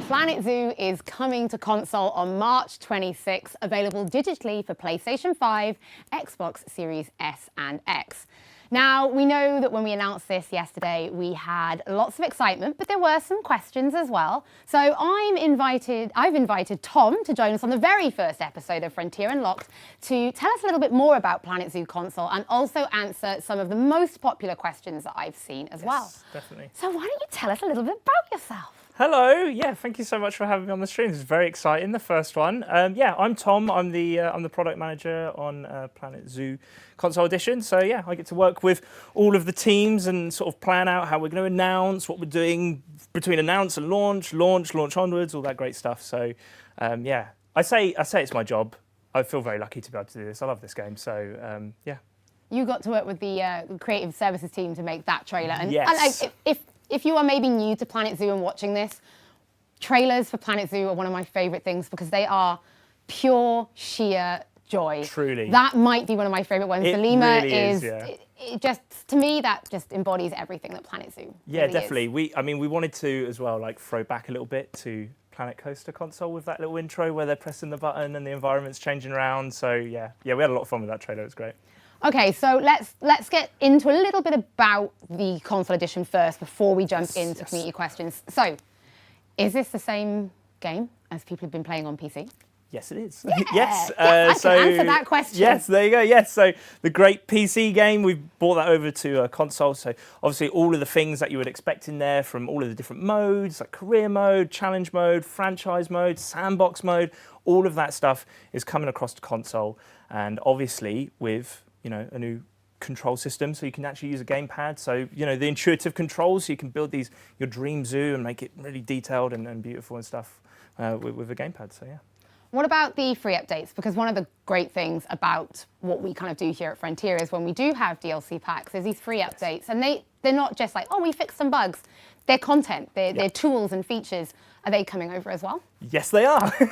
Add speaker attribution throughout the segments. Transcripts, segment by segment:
Speaker 1: Planet Zoo is coming to console on March 26, available digitally for PlayStation 5, Xbox Series S and X. Now, we know that when we announced this yesterday, we had lots of excitement, but there were some questions as well. So I've invited Tom to join us on the very first episode of Frontier Unlocked to tell us a little bit more about Planet Zoo console and also answer some of the most popular questions that I've seen as well.
Speaker 2: Definitely.
Speaker 1: So why don't you tell us a little bit about yourself?
Speaker 2: Hello. Yeah, thank you so much for having me on the stream. This is very exciting, the first one. Yeah, I'm Tom. I'm the product manager on Planet Zoo Console Edition. So yeah, I get to work with all of the teams and sort of plan out how we're going to announce, what we're doing between announce and launch onwards, all that great stuff. So yeah, I say it's my job. I feel very lucky to be able to do this. I love this game. So yeah.
Speaker 1: You got to work with the creative services team to make that trailer. And,
Speaker 2: yes.
Speaker 1: and if you are maybe new to Planet Zoo and watching this, trailers for Planet Zoo are one of my favourite things because they are pure, sheer joy.
Speaker 2: Truly.
Speaker 1: That might be one of my favourite ones.
Speaker 2: It
Speaker 1: Selima
Speaker 2: really is, yeah.
Speaker 1: It just, to me, that just embodies everything that Planet Zoo
Speaker 2: Yeah,
Speaker 1: really
Speaker 2: definitely.
Speaker 1: is.
Speaker 2: We wanted to as well, like throw back a little bit to Planet Coaster console with that little intro where they're pressing the button and the environment's changing around. So yeah, we had a lot of fun with that trailer. It was great.
Speaker 1: Okay, so let's get into a little bit about the console edition first before we jump into community questions. So, is this the same game as people have been playing on PC?
Speaker 2: Yes, it is.
Speaker 1: Yeah.
Speaker 2: Yes.
Speaker 1: I can answer that question.
Speaker 2: Yes, there you go. Yes, so the great PC game, we've brought that over to a console. So obviously all of the things that you would expect in there from all of the different modes, like career mode, challenge mode, franchise mode, sandbox mode, all of that stuff is coming across to console. And obviously with a new control system, so you can actually use a gamepad. So, the intuitive controls, so you can build your dream zoo and make it really detailed and beautiful and stuff with a gamepad, so yeah.
Speaker 1: What about the free updates? Because one of the great things about what we kind of do here at Frontier is when we do have DLC packs, there's these free updates, and they're not just like, oh, we fixed some bugs. They're content, they're tools and features. Are they coming over as well?
Speaker 2: Yes, they are.
Speaker 1: See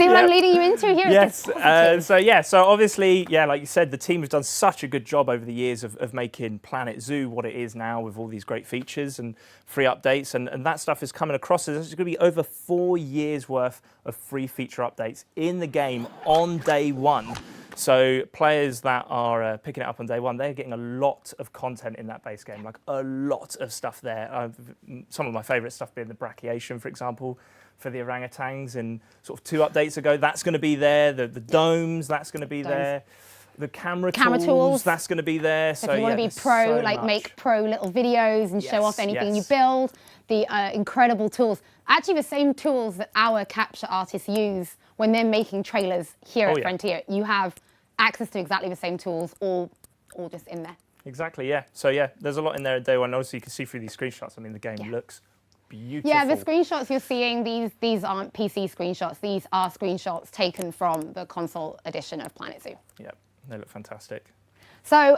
Speaker 1: what I'm leading you into here?
Speaker 2: Yes. So obviously, like you said, the team has done such a good job over the years of making Planet Zoo what it is now with all these great features and free updates, and that stuff is coming across. There's going to be over 4 years worth of free feature updates in the game on day one. So players that are picking it up on day one, they're getting a lot of content in that base game, like a lot of stuff there. Some of my favourite stuff being the brachiation, for example, for the orangutans, and sort of 2 updates ago, that's going to be there. The domes, that's going to be there. The camera tools, that's going to be there.
Speaker 1: So if you want to be pro, make pro little videos and show off anything you build, the incredible tools. Actually, the same tools that our capture artists use when they're making trailers here at Frontier. You have access to exactly the same tools, all just in there.
Speaker 2: Exactly, yeah. So yeah, there's a lot in there at day one. Obviously, you can see through these screenshots. I mean, the game looks beautiful.
Speaker 1: Yeah, the screenshots you're seeing, these aren't PC screenshots. These are screenshots taken from the console edition of Planet Zoo.
Speaker 2: Yeah, they look fantastic.
Speaker 1: So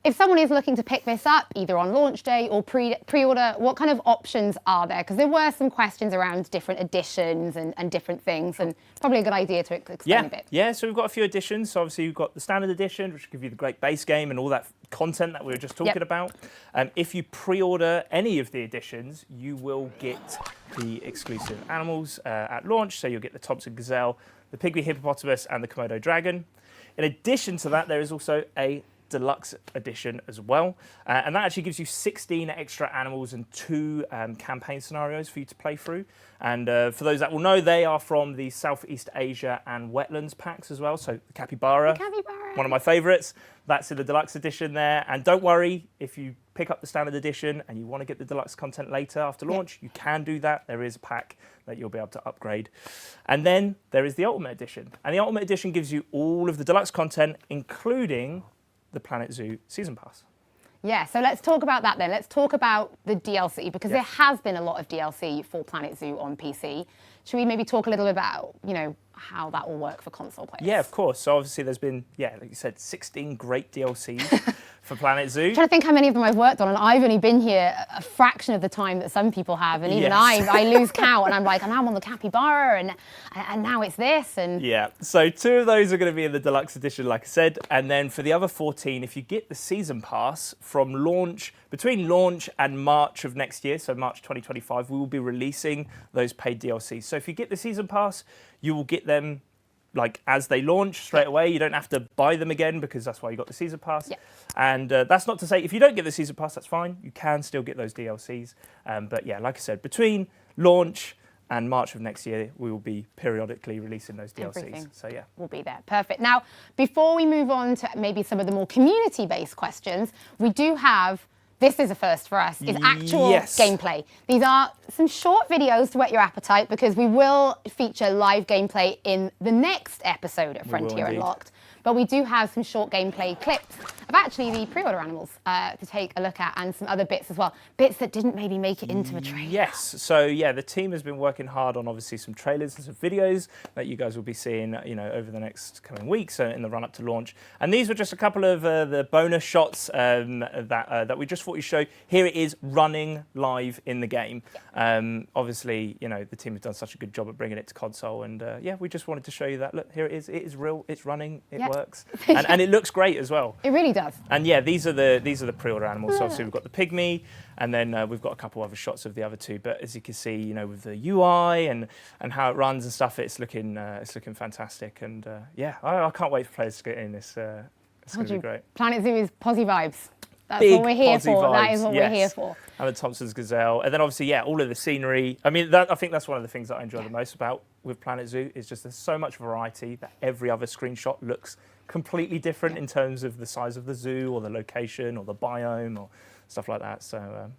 Speaker 1: if someone is looking to pick this up, either on launch day or pre-order, what kind of options are there? Because there were some questions around different editions and different things, and probably a good idea to explain a bit.
Speaker 2: Yeah, so we've got a few editions. So obviously you've got the standard edition, which will give you the great base game and all that content that we were just talking about. If you pre-order any of the editions, you will get the exclusive animals at launch. So you'll get the Thompson Gazelle, the Pygmy Hippopotamus, and the Komodo Dragon. In addition to that, there is also a deluxe edition as well, and that actually gives you 16 extra animals and 2 campaign scenarios for you to play through. And for those that will know, they are from the Southeast Asia and Wetlands packs as well. So the capybara, one of my favourites, that's in the deluxe edition there. And don't worry, if you pick up the standard edition and you want to get the deluxe content later after launch, you can do that. There is a pack that you'll be able to upgrade. And then there is the Ultimate Edition, and the Ultimate Edition gives you all of the deluxe content, including the Planet Zoo Season Pass.
Speaker 1: Yeah, so let's talk about that then. Let's talk about the DLC, because there has been a lot of DLC for Planet Zoo on PC. Should we maybe talk a little bit about, how that will work for console players?
Speaker 2: Yeah, of course. So obviously there's been, like you said, 16 great DLCs for Planet Zoo.
Speaker 1: I'm trying to think how many of them I've worked on, and I've only been here a fraction of the time that some people have, and even I lose count, and I'm like, and now I'm on the capybara, and now it's this, and
Speaker 2: yeah. So 2 of those are going to be in the deluxe edition, like I said, and then for the other 14, if you get the season pass from launch, between launch and March of next year, so March 2025, we will be releasing those paid DLCs. So if you get the season pass, you will get them like as they launch straight away. You don't have to buy them again because that's why you got the season pass.
Speaker 1: Yeah.
Speaker 2: And that's not to say if you don't get the season pass, that's fine. You can still get those DLCs. But yeah, like I said, between launch and March of next year, we will be periodically releasing those DLCs.
Speaker 1: Everything
Speaker 2: So yeah,
Speaker 1: will be there. Perfect. Now, before we move on to maybe some of the more community-based questions, we do have. This is a first for us, is actual gameplay. These are some short videos to whet your appetite because we will feature live gameplay in the next episode of Frontier Unlocked. But we do have some short gameplay clips of actually the pre-order animals to take a look at, and some other bits as well. Bits that didn't maybe make it into a trailer.
Speaker 2: Yes, so yeah, the team has been working hard on obviously some trailers and some videos that you guys will be seeing, over the next coming weeks in the run-up to launch. And these were just a couple of the bonus shots that we just thought we'd show. Here it is running live in the game. Obviously, the team has done such a good job at bringing it to console, and we just wanted to show you that. Look, here it is. It is real. It's running. It works, and it looks great as well.
Speaker 1: It really does.
Speaker 2: And yeah, these are the pre-order animals. So obviously we've got the pygmy, and then we've got a couple other shots of the other 2. But as you can see, with the UI and how it runs and stuff, it's looking fantastic. And I can't wait for players to get in this. It's going to be great.
Speaker 1: Planet Zoo is Posy vibes. That's
Speaker 2: Big
Speaker 1: what we're here for.
Speaker 2: vibes,
Speaker 1: That is what we're here for.
Speaker 2: And the Thompson's Gazelle. And then obviously, all of the scenery. I mean, I think that's one of the things that I enjoy the most about with Planet Zoo is just there's so much variety that every other screenshot looks completely different in terms of the size of the zoo or the location or the biome or stuff like that. So,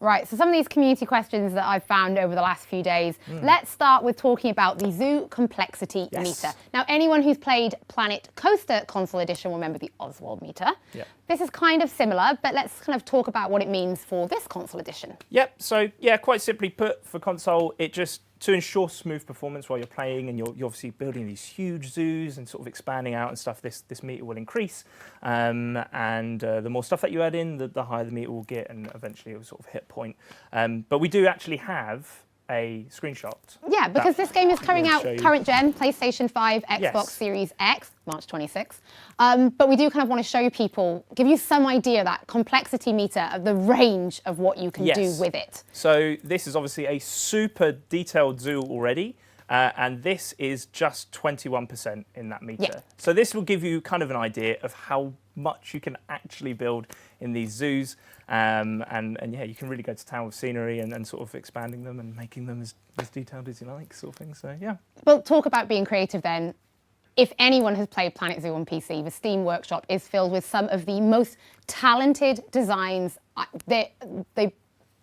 Speaker 1: Right, so some of these community questions that I've found over the last few days. Let's start with talking about the Zoo Complexity Meter. Now, anyone who's played Planet Coaster Console Edition will remember the Oswald meter.
Speaker 2: Yep.
Speaker 1: This is kind of similar, but let's kind of talk about what it means for this console edition.
Speaker 2: Yep, so quite simply put, for console, it just to ensure smooth performance while you're playing, and you're obviously building these huge zoos and sort of expanding out and stuff, this meter will increase. And the more stuff that you add in, the higher the meter will get, and eventually it will sort of hit point. But we do actually have a screenshot.
Speaker 1: Yeah, because this game is coming out current gen, PlayStation 5, Xbox
Speaker 2: Yes.
Speaker 1: Series X, March 26th. But we do kind of want to show people, give you some idea, that complexity meter of the range of what you can do with it.
Speaker 2: So this is obviously a super detailed zoo already. And this is just 21% in that meter.
Speaker 1: Yeah.
Speaker 2: So this will give you kind of an idea of how much you can actually build in these zoos. And you can really go to town with scenery and sort of expanding them and making them as detailed as you like, sort of thing. So, yeah.
Speaker 1: Well, talk about being creative then. If anyone has played Planet Zoo on PC, the Steam Workshop is filled with some of the most talented designs. They're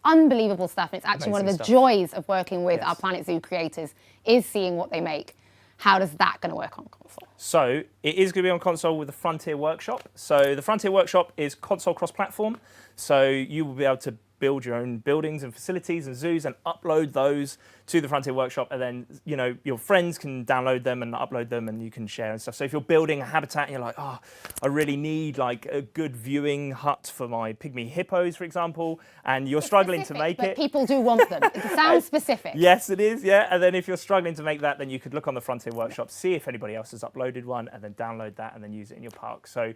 Speaker 1: unbelievable stuff. And it's actually one of the joys of working with our Planet Zoo creators is seeing what they make. How does that going to work on console?
Speaker 2: So it is going to be on console with the Frontier Workshop. So the Frontier Workshop is console cross-platform. So you will be able to build your own buildings and facilities and zoos and upload those to the Frontier Workshop, and then your friends can download them and upload them, and you can share and stuff. So if you're building a habitat and you're like, oh, I really need like a good viewing hut for my pygmy hippos, for example, and you're struggling to make it.
Speaker 1: People do want them. It sounds specific.
Speaker 2: Yes, it is, yeah. And then if you're struggling to make that, then you could look on the Frontier Workshop, see if anybody else has uploaded one, and then download that and then use it in your park. So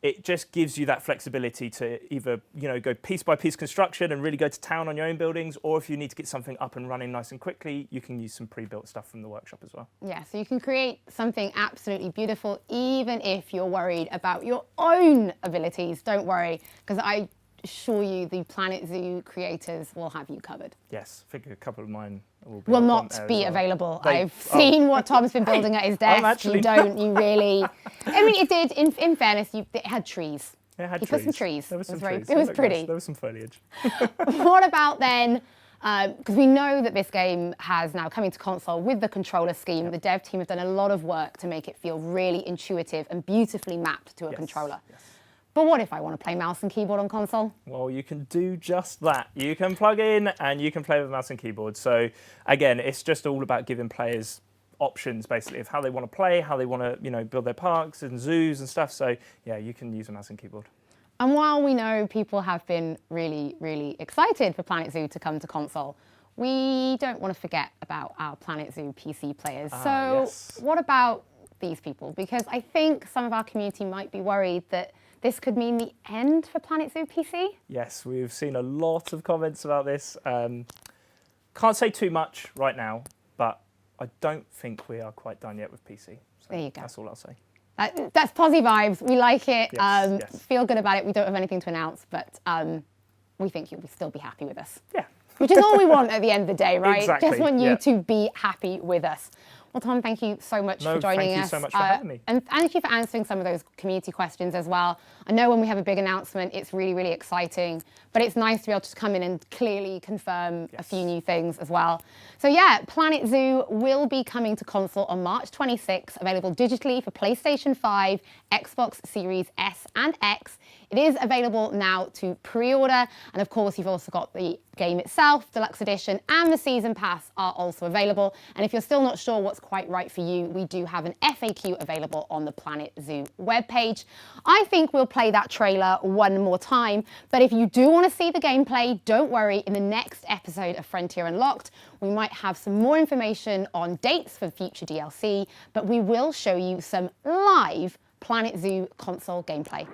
Speaker 2: it just gives you that flexibility to either, go piece by piece construction and really go to town on your own buildings, or if you need to get something up and running nice and quickly, you can use some pre-built stuff from the workshop as well.
Speaker 1: Yeah, so you can create something absolutely beautiful, even if you're worried about your own abilities. Don't worry, because I assure you the Planet Zoo creators will have you covered.
Speaker 2: Yes, I think a couple of mine
Speaker 1: will not be available. I've seen what Tom's been building at his desk. You really... I mean, it did, in fairness, it had trees.
Speaker 2: It had trees.
Speaker 1: Put some trees.
Speaker 2: There was some
Speaker 1: trees. It was pretty.
Speaker 2: Nice. There was some foliage.
Speaker 1: What about then, because we know that this game has now coming to console with the controller scheme. Yep. The dev team have done a lot of work to make it feel really intuitive and beautifully mapped to a controller. Yes. But what if I want to play mouse and keyboard on console?
Speaker 2: Well, you can do just that. You can plug in and you can play with mouse and keyboard. So again, it's just all about giving players options basically of how they want to play, how they want to build their parks and zoos and stuff. So yeah, you can use a mouse and keyboard.
Speaker 1: And while we know people have been really, really excited for Planet Zoo to come to console, we don't want to forget about our Planet Zoo PC players. What about these people? Because I think some of our community might be worried that this could mean the end for Planet Zoo PC.
Speaker 2: Yes, we've seen a lot of comments about this. Can't say too much right now, but I don't think we are quite done yet with PC. So
Speaker 1: there you go.
Speaker 2: That's all I'll say.
Speaker 1: That's Posy vibes. We like it.
Speaker 2: Yes.
Speaker 1: Feel good about it. We don't have anything to announce, but we think you'll still be happy with us.
Speaker 2: Yeah.
Speaker 1: Which is all we want at the end of the day, right?
Speaker 2: Exactly.
Speaker 1: Just want you to be happy with us. Well, Tom, thank you so much for joining us.
Speaker 2: Thank you so much for having me.
Speaker 1: And thank you for answering some of those community questions as well. I know when we have a big announcement, it's really, really exciting, but it's nice to be able to come in and clearly confirm a few new things as well. So yeah, Planet Zoo will be coming to console on March 26th, available digitally for PlayStation 5, Xbox Series S and X. It is available now to pre-order. And of course, you've also got the game itself, Deluxe Edition, and the Season Pass are also available. And if you're still not sure what's quite right for you, we do have an FAQ available on the Planet Zoo webpage. I think we'll play that trailer one more time. But if you do want to see the gameplay, don't worry. In the next episode of Frontier Unlocked, we might have some more information on dates for future DLC, but we will show you some live Planet Zoo console gameplay.